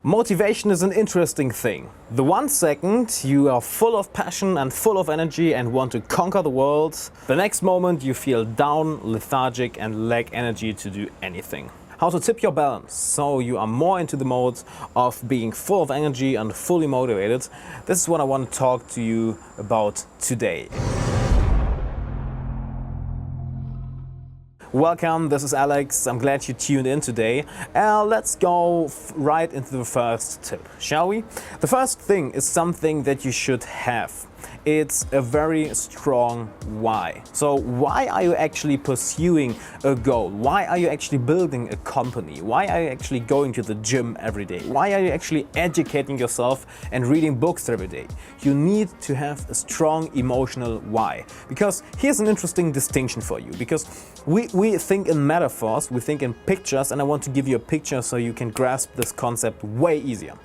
Motivation is an interesting thing. The 1 second you are full of passion and full of energy and want to conquer the world, the next moment you feel down, lethargic and lack energy to do anything. How to tip your balance so you are more into the mode of being full of energy and fully motivated. This is what I want to talk to you about today. Welcome, this is Alex. I'm glad you tuned in today. Let's go right into the first tip, shall we? The first thing is something that you should have. It's a very strong why. So why are you actually pursuing a goal? Why are you actually building a company? Why are you actually going to the gym every day? Why are you actually educating yourself and reading books every day? You need to have a strong emotional why. Because here's an interesting distinction for you. Because we think in metaphors, we think in pictures, and I want to give you a picture so you can grasp this concept way easier.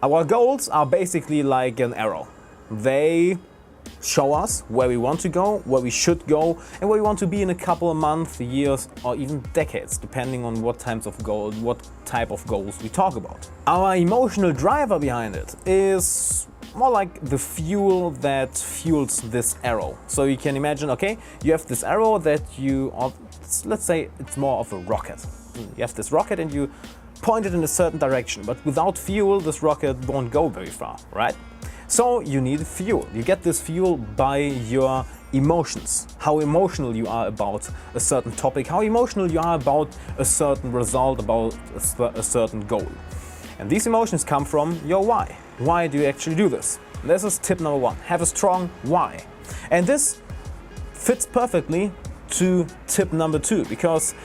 Our goals are basically like an arrow. They show us where we want to go, where we should go, and where we want to be in a couple of months, years, or even decades, depending on what type of goals we talk about. Our emotional driver behind it is more like the fuel that fuels this arrow. So you can imagine, okay, you have this arrow that let's say it's more of a rocket. You have this rocket and you point it in a certain direction, but without fuel, this rocket won't go very far, right? So you need fuel. You get this fuel by your emotions. How emotional you are about a certain topic, how emotional you are about a certain result, about a certain goal. And these emotions come from your why. Why do you actually do this? This is tip number 1. Have a strong why. And this fits perfectly to tip number 2, because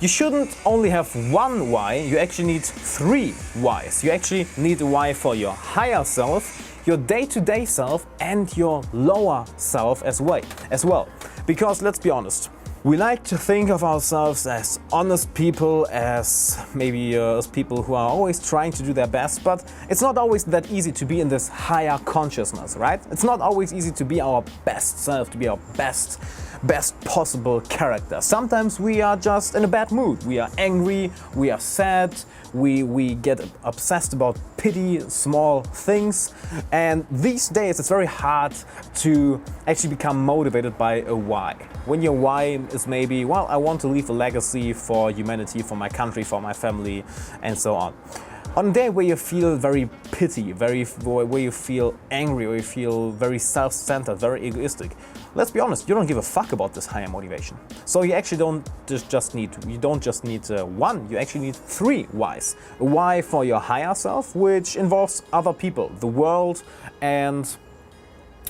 you shouldn't only have one why, you actually need 3 whys. You actually need a why for your higher self, your day-to-day self, and your lower self as well. Because let's be honest, we like to think of ourselves as honest people, as maybe as people who are always trying to do their best, but it's not always that easy to be in this higher consciousness, right? It's not always easy to be our best self, to be our best possible character. Sometimes we are just in a bad mood. We are angry, we are sad, we get obsessed about petty small things, and these days it's very hard to actually become motivated by a why. When your why is maybe, well, I want to leave a legacy for humanity, for my country, for my family, and so on. On a day where you feel very pity, where you feel angry, where you feel very self-centered, very egoistic, let's be honest, you don't give a fuck about this higher motivation. So you actually don't just need one, you actually need 3 whys. A why for your higher self, which involves other people, the world, and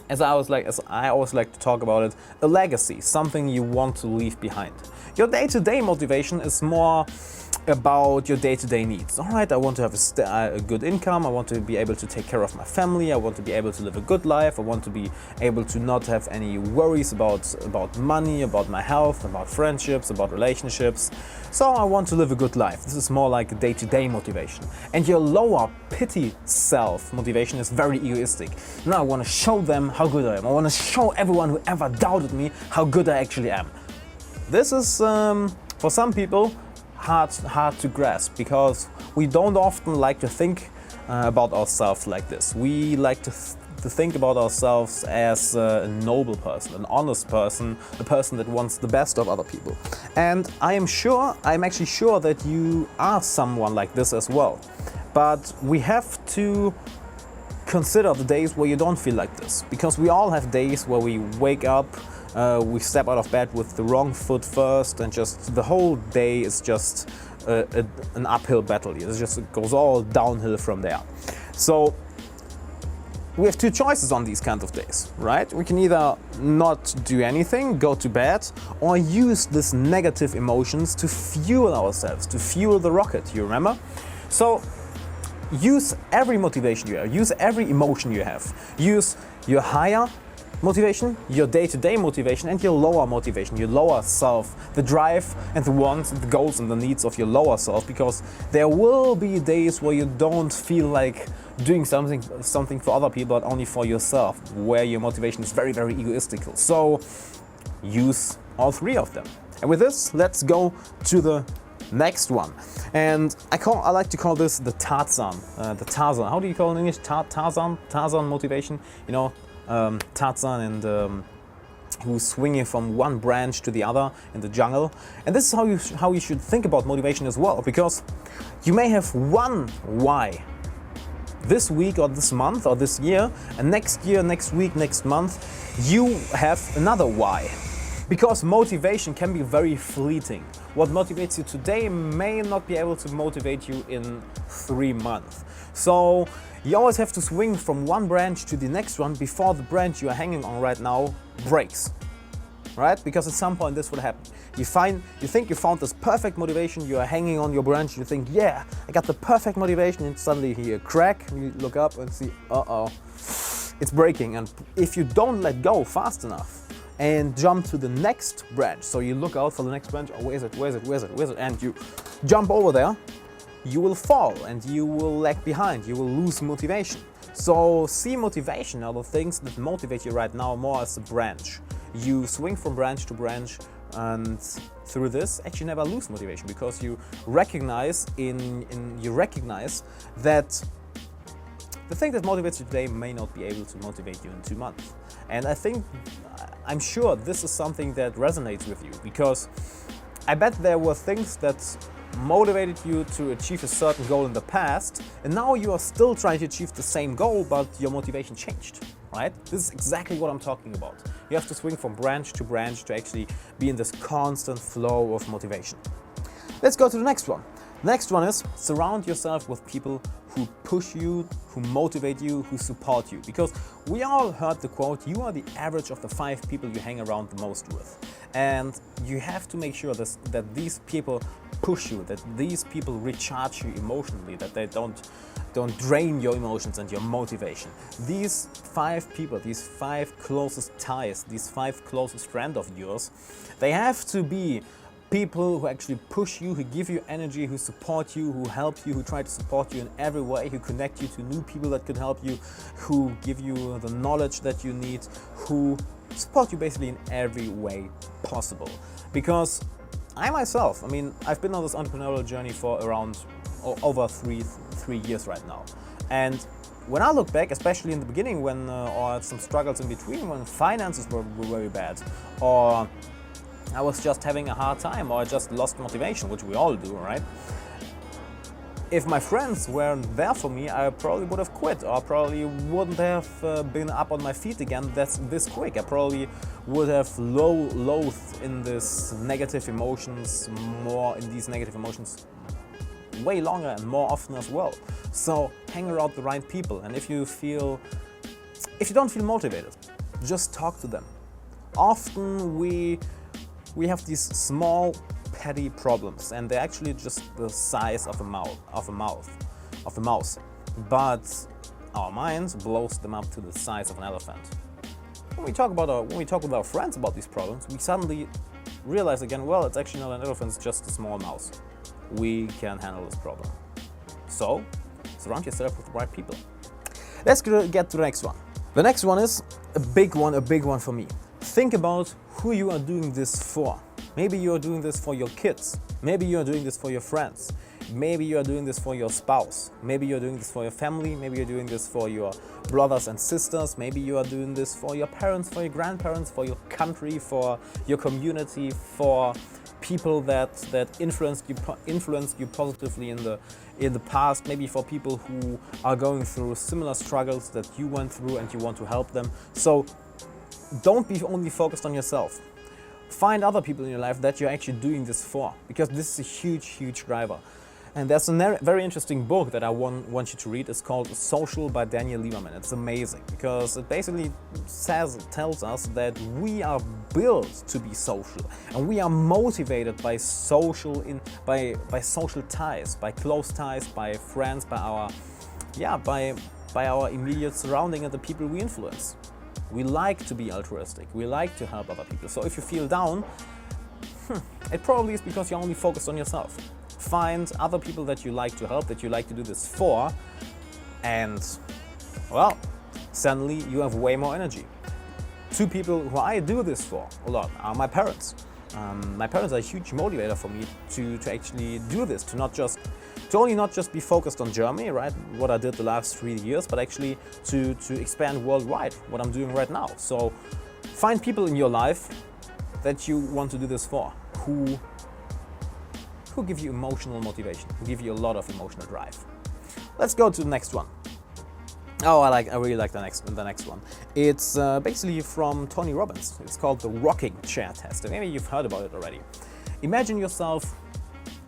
as I always like to talk about it, a legacy, something you want to leave behind. Your day-to-day motivation is more about your day-to-day needs. All right, I want to have a good income, I want to be able to take care of my family, I want to be able to live a good life, I want to be able to not have any worries about money, about my health, about friendships, about relationships. So I want to live a good life. This is more like a day-to-day motivation. And your lower pity self motivation is very egoistic. Now I want to show them how good I am. I want to show everyone who ever doubted me how good I actually am. This is, for some people, hard to grasp, because we don't often like to think about ourselves like this. We like to think about ourselves as a noble person, an honest person, a person that wants the best of other people. And I'm actually sure that you are someone like this as well. But we have to consider the days where you don't feel like this, because we all have days where we wake up, we step out of bed with the wrong foot first, and just the whole day is just an uphill battle. It goes all downhill from there. So we have 2 choices on these kinds of days, right? We can either not do anything, go to bed, or use these negative emotions to fuel ourselves, to fuel the rocket, you remember? So use every motivation you have, use every emotion you have. Use your higher motivation, your day-to-day motivation, and your lower motivation, your lower self, the drive and the wants and the goals and the needs of your lower self, because there will be days where you don't feel like doing something for other people, but only for yourself, where your motivation is very, very egoistical. So use all 3 of them. And with this, let's go to the Next one, and I like to call this the Tarzan. How do you call it in English? Tarzan motivation. You know, Tarzan and who's swinging from one branch to the other in the jungle. And this is how you should think about motivation as well, because you may have one why this week or this month or this year, and next year, next week, next month, you have another why. Because motivation can be very fleeting. What motivates you today may not be able to motivate you in 3 months. So you always have to swing from one branch to the next one before the branch you are hanging on right now breaks. Right? Because at some point this will happen. You think you found this perfect motivation, you are hanging on your branch, you think, yeah, I got the perfect motivation, and suddenly you hear a crack, and you look up and see, it's breaking. And if you don't let go fast enough and jump to the next branch, so you look out for the next branch, where's it, and you jump over there, you will fall and you will lag behind, you will lose motivation. So see motivation are the things that motivate you right now more as a branch. You swing from branch to branch, and through this actually never lose motivation, because you recognize that the thing that motivates you today may not be able to motivate you in 2 months. And I'm sure this is something that resonates with you, because I bet there were things that motivated you to achieve a certain goal in the past, and now you are still trying to achieve the same goal, but your motivation changed, right? This is exactly what I'm talking about. You have to swing from branch to branch to actually be in this constant flow of motivation. Let's go to the next one. The next one is surround yourself with people who push you, who motivate you, who support you. Because we all heard the quote, you are the average of the 5 people you hang around the most with. And you have to make sure that these people push you, that these people recharge you emotionally, that they don't drain your emotions and your motivation. These 5 people, these 5 closest ties, these 5 closest friends of yours, they have to be people who actually push you, who give you energy, who support you, who help you, who try to support you in every way, who connect you to new people that can help you, who give you the knowledge that you need, who support you basically in every way possible. Because I myself, I've been on this entrepreneurial journey for around over three years right now. And when I look back, especially in the beginning or some struggles in between, when finances were very bad, or I was just having a hard time, or I just lost motivation, which we all do, right? If my friends weren't there for me, I probably would have quit, or I probably wouldn't have been up on my feet again this quick. I probably would have loathed in these negative emotions way longer and more often as well. So hang around the right people, and if you don't feel motivated, just talk to them. Often we have these small petty problems, and they're actually just the size of a mouse, but our minds blows them up to the size of an elephant. When we talk with our friends about these problems, we suddenly realize again, well, it's actually not an elephant, it's just a small mouse. We can handle this problem. So surround yourself with the right people. Let's get to the next one. The next one is a big one for me. Think about who you are doing this for. Maybe you are doing this for your kids. Maybe you are doing this for your friends. Maybe you are doing this for your spouse. Maybe you are doing this for your family. Maybe you're doing this for your brothers and sisters. Maybe you are doing this for your parents, for your grandparents, for your country, for your community, for people that influenced you positively in the past. Maybe for people who are going through similar struggles that you went through and you want to help them. So don't be only focused on yourself. Find other people in your life that you're actually doing this for, because this is a huge driver. And there's a very interesting book that I want you to read. It's called Social by Daniel Lieberman. It's amazing because it basically tells us that we are built to be social, and we are motivated by social ties, by close ties, by friends, by our immediate surrounding and the people we influence. We like to be altruistic. We like to help other people. So if you feel down, it probably is because you're only focused on yourself. Find other people that you like to help, that you like to do this for, and, well, suddenly you have way more energy. 2 people who I do this for a lot are my parents. My parents are a huge motivator for me to actually do this, to only not just be focused on Germany, right? What I did the last 3 years, but actually to expand worldwide, what I'm doing right now. So find people in your life that you want to do this for, who give you emotional motivation, who give you a lot of emotional drive. Let's go to the next one. Oh, I really like the next one. It's basically from Tony Robbins. It's called the rocking chair test. Maybe you've heard about it already. Imagine yourself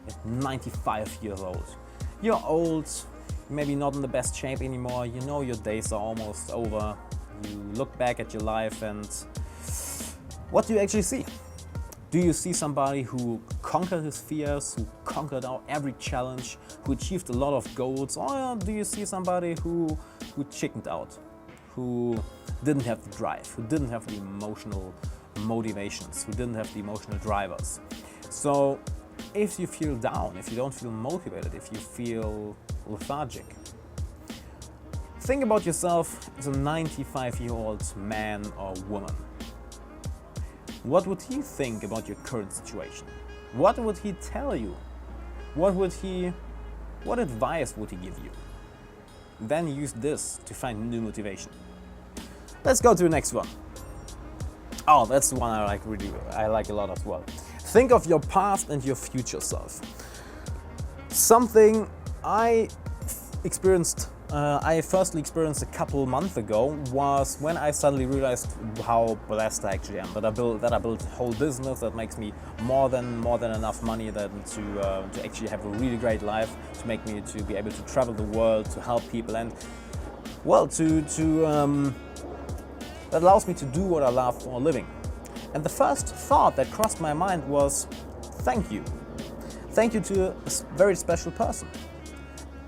at 95 years old. You're old, maybe not in the best shape anymore. You know your days are almost over. You look back at your life and what do you actually see? Do you see somebody who conquered his fears, who conquered out every challenge, who achieved a lot of goals? Or do you see somebody who chickened out, who didn't have the drive, who didn't have the emotional motivations, who didn't have the emotional drivers? So if you feel down, if you don't feel motivated, if you feel lethargic, think about yourself as a 95-year-old man or woman. What would he think about your current situation? What would he tell you? What advice would he give you? Then use this to find new motivation. Let's go to the next one. Oh, that's the one I like a lot as well. Think of your past and your future self. Something I firstly experienced a couple months ago was when I suddenly realized how blessed I actually am. That I built a whole business that makes me more than enough money to actually have a really great life, to make me to be able to travel the world, to help people, and well, that allows me to do what I love for a living. And the first thought that crossed my mind was, thank you. Thank you to a very special person.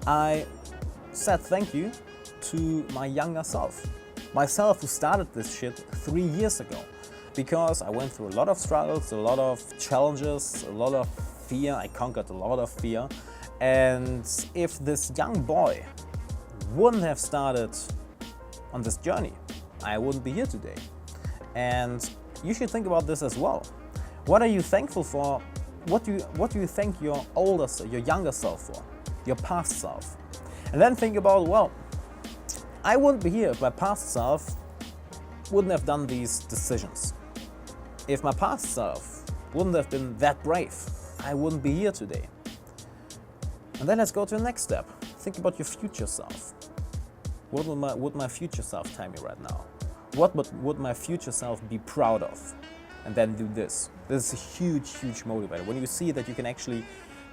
I said thank you to my younger self. Myself who started this shit 3 years ago. Because I went through a lot of struggles, a lot of challenges, a lot of fear. I conquered a lot of fear. And if this young boy wouldn't have started on this journey, I wouldn't be here today. And you should think about this as well. What are you thankful for? What do you thank your younger self for? Your past self? And then think about, well, I wouldn't be here if my past self wouldn't have done these decisions. If my past self wouldn't have been that brave, I wouldn't be here today. And then let's go to the next step. Think about your future self. What would my future self tell me right now? What would my future self be proud of? And then do this. This is a huge, huge motivator. When you see that you can actually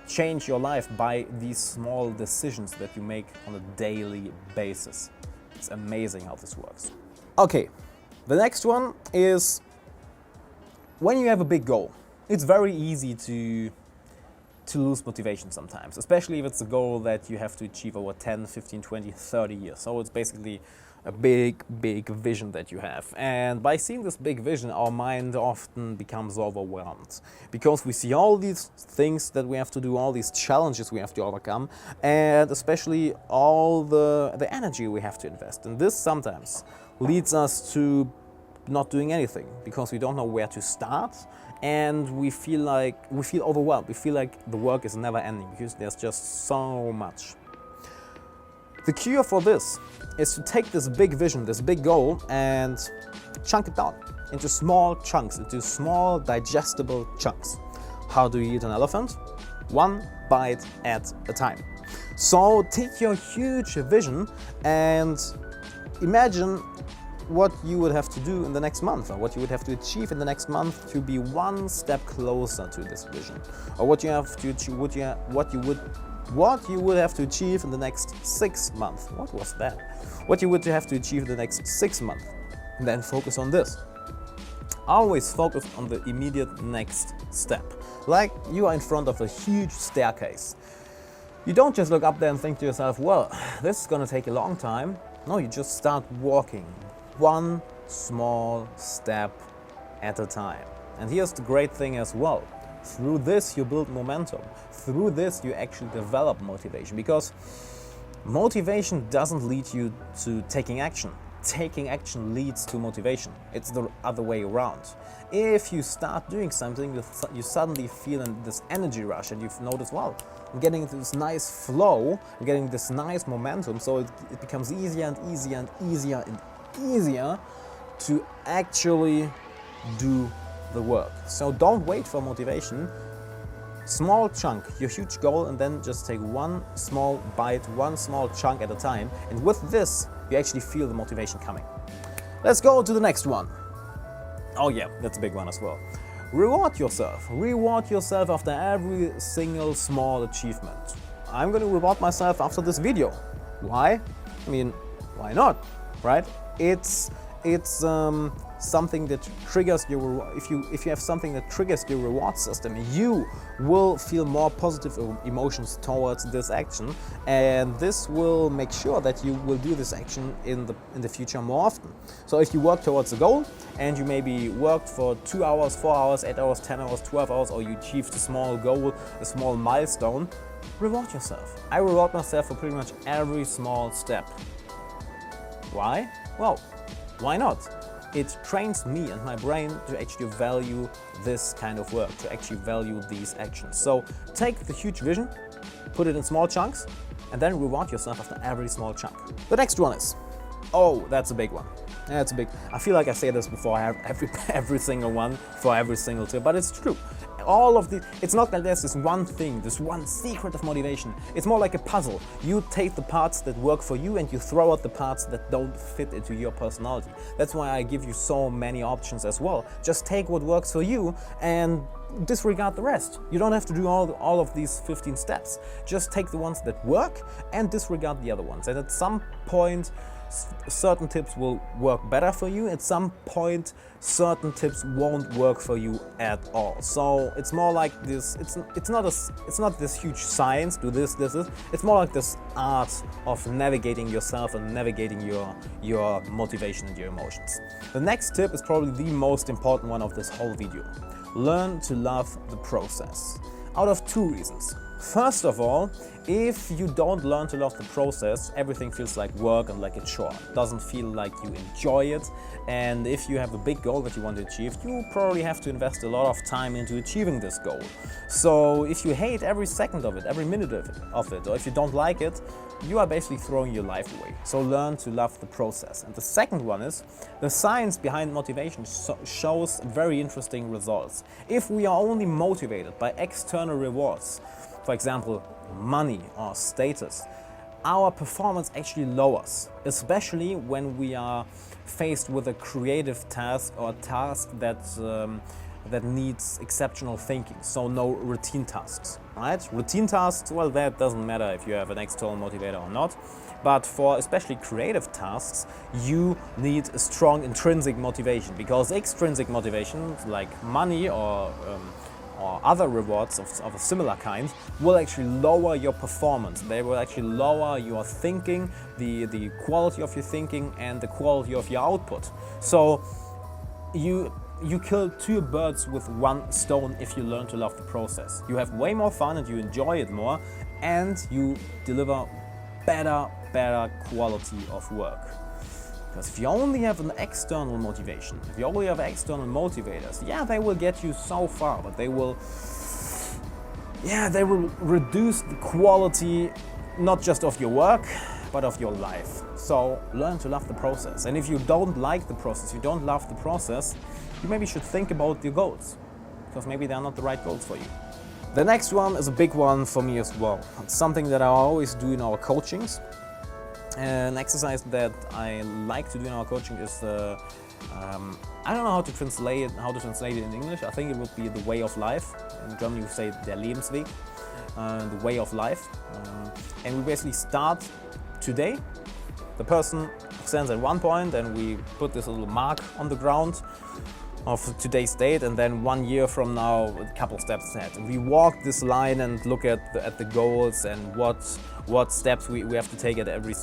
change your life by these small decisions that you make on a daily basis. It's amazing how this works. Okay, the next one is when you have a big goal. It's very easy to lose motivation sometimes, especially if it's a goal that you have to achieve over 10, 15, 20, 30 years. So it's basically a big, big vision that you have. And by seeing this big vision, our mind often becomes overwhelmed because we see all these things that we have to do, all these challenges we have to overcome, and especially all the energy we have to invest. And this sometimes leads us to not doing anything because we don't know where to start, and we feel overwhelmed. We feel like the work is never ending because there's just so much. The cure for this is to take this big vision, this big goal, and chunk it down into small chunks, into small digestible chunks. How do you eat an elephant? One bite at a time. So take your huge vision and imagine what you would have to do in the next month, or what you would have to achieve in the next month to be one step closer to this vision, or what you have to achieve, what you would have to achieve in the next 6 months. What was that? What you would have to achieve in the next 6 months. And then focus on this. Always focus on the immediate next step. Like you are in front of a huge staircase. You don't just look up there and think to yourself, well, this is going to take a long time. No, you just start walking one small step at a time. And here's the great thing as well. Through this you build momentum. Through this you actually develop motivation, because motivation doesn't lead you to taking action. taking action leads to motivation. It's the other way around. If you start doing something, you suddenly feel this energy rush, and you've noticed, wow, I'm getting into this nice flow, I'm getting this nice momentum, so it becomes easier and easier and easier and easier to actually do the work. So don't wait for motivation. Small chunk, your huge goal, and then just take one small bite, one small chunk at a time. And with this, you actually feel the motivation coming. Let's go to the next one. Oh yeah, that's a big one as well. Reward yourself. Reward yourself after every single small achievement. I'm going to reward myself after this video. Why? I mean, why not, right? It's something that triggers your, if you have something that triggers your reward system, you will feel more positive emotions towards this action, and this will make sure that you will do this action in the future more often. So if you work towards a goal and you maybe worked for 2 hours, 4 hours, 8 hours, 10 hours, 12 hours, or you achieved a small goal, a small milestone, reward yourself. I reward myself for pretty much every small step. Why? Well, why not? It trains me and my brain to actually value this kind of work, to actually value these actions. So take the huge vision, put it in small chunks, and then reward yourself after every small chunk. The next one is, oh, that's a big one. That's a big, I feel like I say this before I have every single one for every single tip, but it's true. All of the, it's not that there's this one thing, this one secret of motivation. It's more like a puzzle. You take the parts that work for you and you throw out the parts that don't fit into your personality. That's why I give you so many options as well. Just take what works for you and disregard the rest. You don't have to do all of these 15 steps. Just take the ones that work and disregard the other ones. And at some point, certain tips will work better for you. At some point, certain tips won't work for you at all. So it's more like this. It's not this huge science. Do this. It's more like this art of navigating yourself and navigating your motivation and your emotions. The next tip is probably the most important one of this whole video. Learn to love the process. Out of 2 reasons. First of all, if you don't learn to love the process, everything feels like work and like a chore. It doesn't feel like you enjoy it. And if you have a big goal that you want to achieve, you probably have to invest a lot of time into achieving this goal. So if you hate every second of it, every minute of it, or if you don't like it, you are basically throwing your life away. So learn to love the process. And the second one is, the science behind motivation shows very interesting results. If we are only motivated by external rewards, for example, money or status, our performance actually lowers, especially when we are faced with a creative task or a task that needs exceptional thinking, so no routine tasks, right? Routine tasks, well, that doesn't matter if you have an external motivator or not, but for especially creative tasks, you need a strong intrinsic motivation, because extrinsic motivation, like money or other rewards of a similar kind, will actually lower your performance. They will actually lower your thinking, the quality of your thinking and the quality of your output. So you kill 2 birds with 1 stone if you learn to love the process. You have way more fun and you enjoy it more, and you deliver better quality of work. Because if you only have an external motivation, if you only have external motivators, yeah, they will get you so far, but they will reduce the quality not just of your work, but of your life. So learn to love the process. And if you don't like the process, you don't love the process, you maybe should think about your goals, because maybe they're not the right goals for you. The next one is a big one for me as well. It's something that I always do in our coachings. An exercise that I like to do in our coaching is I don't know how to translate it in English. I think it would be the way of life. In German, you say der Lebensweg, the way of life. And we basically start today. The person stands at one point, and we put this little mark on the ground of today's date, and then 1 year from now, a couple steps ahead. And we walk this line and look at the goals and what steps we have to take at every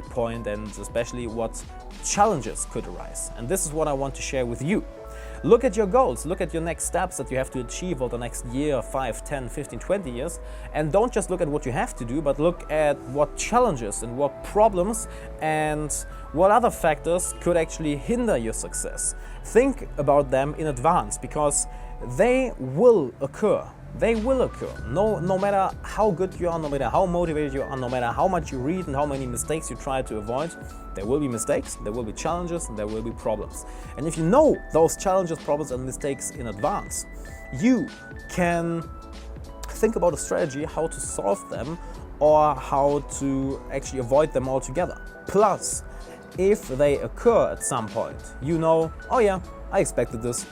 point, and especially what challenges could arise. And this is what I want to share with you. Look at your goals, look at your next steps that you have to achieve over the next year, 5, 10, 15, 20 years, and don't just look at what you have to do, but look at what challenges and what problems and what other factors could actually hinder your success. Think about them in advance, because they will occur. They will occur. No matter how good you are, no matter how motivated you are, no matter how much you read and how many mistakes you try to avoid, there will be mistakes, there will be challenges, and there will be problems. And if you know those challenges, problems, and mistakes in advance, you can think about a strategy how to solve them or how to actually avoid them altogether. Plus, if they occur at some point, you know, oh yeah, I expected this.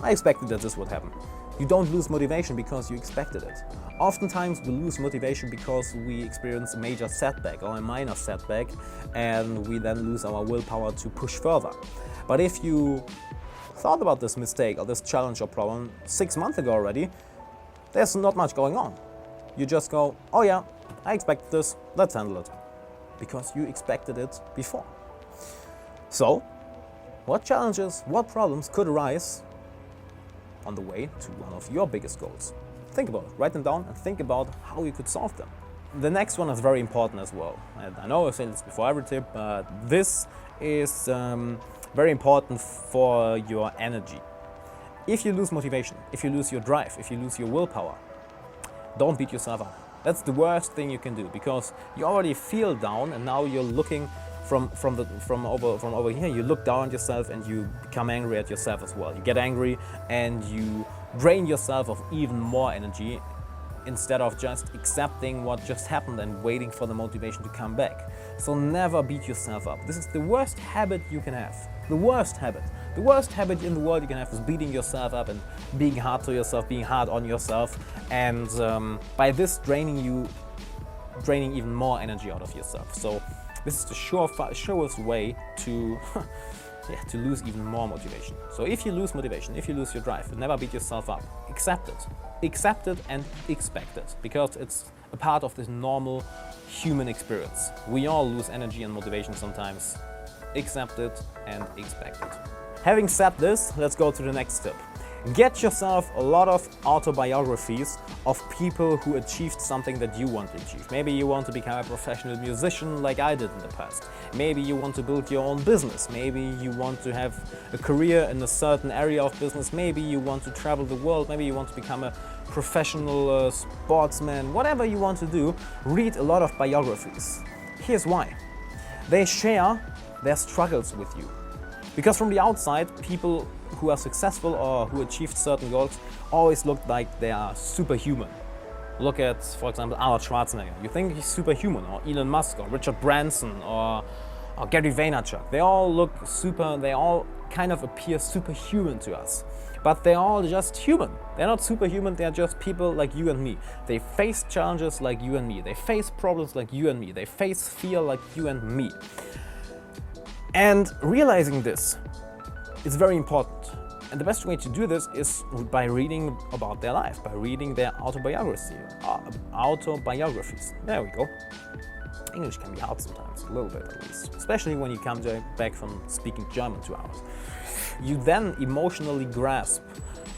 I expected that this would happen. You don't lose motivation because you expected it. Oftentimes we lose motivation because we experience a major setback or a minor setback, and we then lose our willpower to push further. But if you thought about this mistake or this challenge or problem 6 months ago already, there's not much going on. You just go, oh yeah, I expected this, let's handle it. Because you expected it before. So, what challenges, what problems could arise on the way to one of your biggest goals? Think about it, write them down and think about how you could solve them. The next one is very important as well. And I know I've said this before every tip, but this is very important for your energy. If you lose motivation, if you lose your drive, if you lose your willpower, don't beat yourself up. That's the worst thing you can do, because you already feel down and now you're looking from over here, you look down at yourself and you become angry at yourself as well. You get angry and you drain yourself of even more energy instead of just accepting what just happened and waiting for the motivation to come back. So never beat yourself up. This is the worst habit you can have. The worst habit. The worst habit in the world you can have is beating yourself up and being hard to yourself, being hard on yourself, and by this draining even more energy out of yourself. So this is the surest way to to lose even more motivation. So if you lose motivation, if you lose your drive, never beat yourself up. Accept it. Accept it and expect it, because it's a part of this normal human experience. We all lose energy and motivation sometimes. Accept it and expect it. Having said this, let's go to the next step. Get yourself a lot of autobiographies of people who achieved something that you want to achieve. Maybe you want to become a professional musician like I did in the past. Maybe you want to build your own business. Maybe you want to have a career in a certain area of business. Maybe you want to travel the world. Maybe you want to become a professional sportsman. Whatever you want to do, read a lot of biographies. Here's why. They share their struggles with you. Because from the outside, people who are successful or who achieved certain goals always look like they are superhuman. Look at, for example, Arnold Schwarzenegger. You think he's superhuman, or Elon Musk, or Richard Branson, or Gary Vaynerchuk. They all look they all kind of appear superhuman to us. But they're all just human. They're not superhuman, they're just people like you and me. They face challenges like you and me. They face problems like you and me. They face fear like you and me. And realizing this is very important. And the best way to do this is by reading about their life, by reading their autobiographies. There we go. English can be hard sometimes, a little bit at least, especially when you come back from speaking German 2 hours. You then emotionally grasp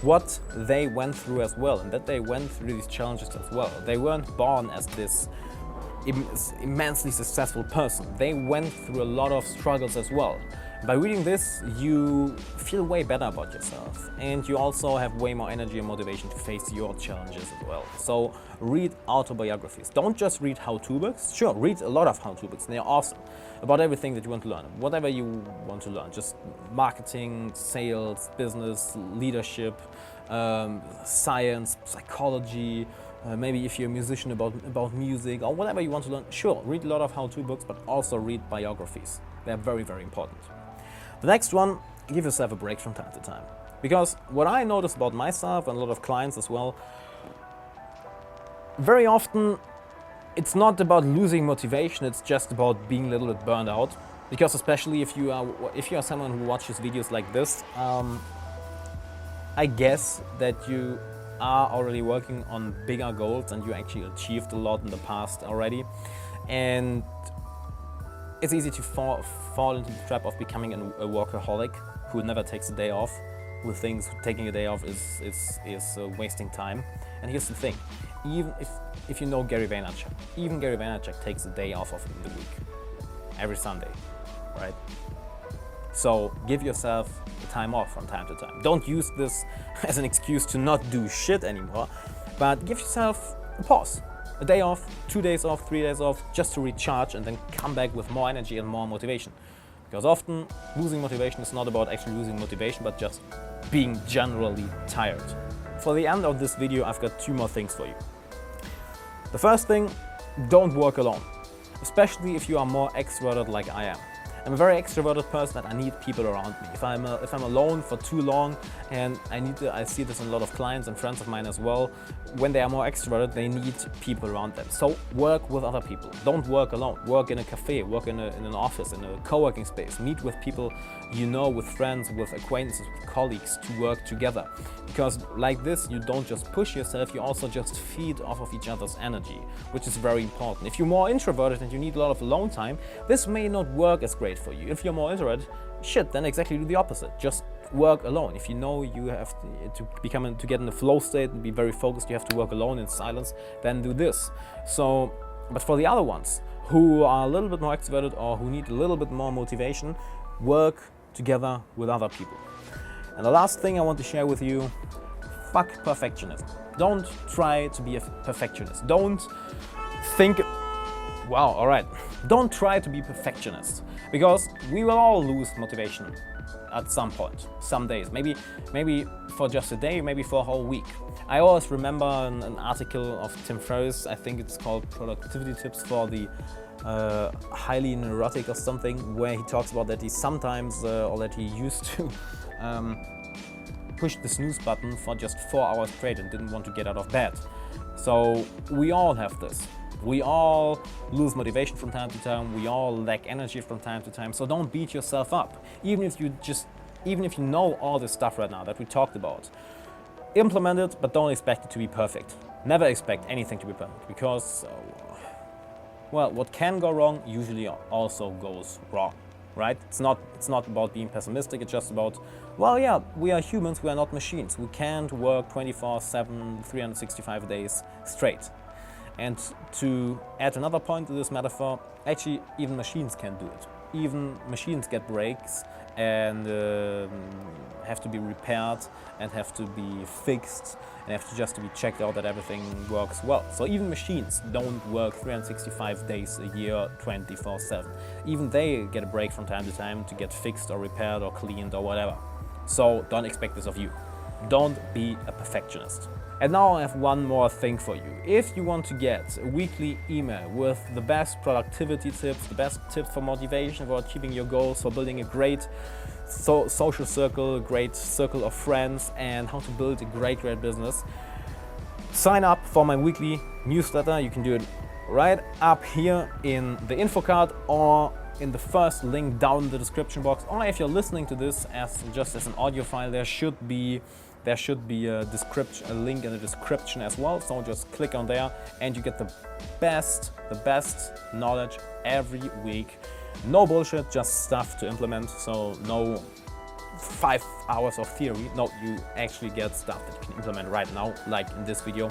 what they went through as well, and that they went through these challenges as well. They weren't born as this immensely successful person. They went through a lot of struggles as well. By reading this, you feel way better about yourself, and you also have way more energy and motivation to face your challenges as well. So read autobiographies. Don't just read how-to books. Sure, read a lot of how-to books. They're awesome about everything that you want to learn. Whatever you want to learn, just marketing, sales, business, leadership, science, psychology, maybe if you're a musician about music or whatever you want to learn. Sure, read a lot of how-to books, but also read biographies. They're very, very important. The next one, give yourself a break from time to time. Because what I notice about myself and a lot of clients as well, very often it's not about losing motivation, it's just about being a little bit burned out. Because especially if you are someone who watches videos like this, I guess that you are already working on bigger goals and you actually achieved a lot in the past already. And it's easy to fall into the trap of becoming a workaholic who never takes a day off. with things. Taking a day off is wasting time. And here's the thing, even if you know Gary Vaynerchuk, even Gary Vaynerchuk takes a day off of the week, every Sunday, right? So give yourself time off from time to time. Don't use this as an excuse to not do shit anymore, but give yourself a pause. A day off, 2 days off, 3 days off, just to recharge and then come back with more energy and more motivation. Because often losing motivation is not about actually losing motivation, but just being generally tired. For the end of this video, I've got 2 more things for you. The first thing, don't work alone, especially if you are more extroverted like I am. I'm a very extroverted person and I need people around me. If I'm alone for too long, and I see this in a lot of clients and friends of mine as well, when they are more extroverted, they need people around them. So work with other people. Don't work alone. Work in a cafe, work in an office, in a co-working space. Meet with people you know, with friends, with acquaintances, with colleagues, to work together. Because like this, you don't just push yourself, you also just feed off of each other's energy, which is very important. If you're more introverted and you need a lot of alone time, this may not work as great for you. If you're more introverted, then exactly do the opposite. Just work alone. If you know you have to get in the flow state and be very focused, you have to work alone in silence, then do this. So, but for the other ones who are a little bit more extroverted or who need a little bit more motivation, work together with other people. And the last thing I want to share with you, fuck perfectionism. Don't try to be a perfectionist. Don't think, wow, all right. Don't try to be perfectionist, because we will all lose motivation at some point, some days, maybe for just a day, maybe for a whole week. I always remember an article of Tim Ferriss, I think it's called Productivity Tips for the Highly Neurotic or something, where he talks about that he sometimes, or that he used to push the snooze button for just 4 hours straight and didn't want to get out of bed. So we all have this. We all lose motivation from time to time. We all lack energy from time to time. So don't beat yourself up. Even if you know all this stuff right now that we talked about, implement it, but don't expect it to be perfect. Never expect anything to be perfect, because, well, what can go wrong usually also goes wrong, right? It's not about being pessimistic. It's just about, well, yeah, we are humans. We are not machines. We can't work 24/7, 365 days straight. And to add another point to this metaphor, actually even machines can do it. Even machines get breaks and have to be repaired and have to be fixed and have to just to be checked out that everything works well. So even machines don't work 365 days a year, 24/7. Even they get a break from time to time to get fixed or repaired or cleaned or whatever. So don't expect this of you. Don't be a perfectionist. And now I have one more thing for you. If you want to get a weekly email with the best productivity tips, the best tips for motivation, for achieving your goals, for building a great social circle, a great circle of friends, and how to build a great business, sign up for my weekly newsletter. You can do it right up here in the info card or in the first link down in the description box. Or if you're listening to this just as an audio file, there should be a link in the description as well. So just click on there and you get the best knowledge every week. No bullshit, just stuff to implement. So no 5 hours of theory. No, you actually get stuff that you can implement right now, like in this video.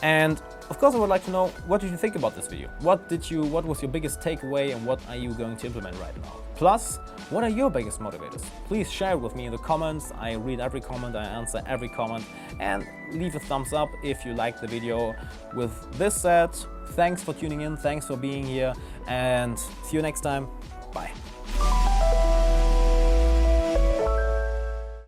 And of course, I would like to know, what did you think about this video? What was your biggest takeaway, and what are you going to implement right now? Plus, what are your biggest motivators? Please share it with me in the comments. I read every comment, I answer every comment, and leave a thumbs up if you liked the video. With this said, thanks for tuning in, thanks for being here, and see you next time. Bye.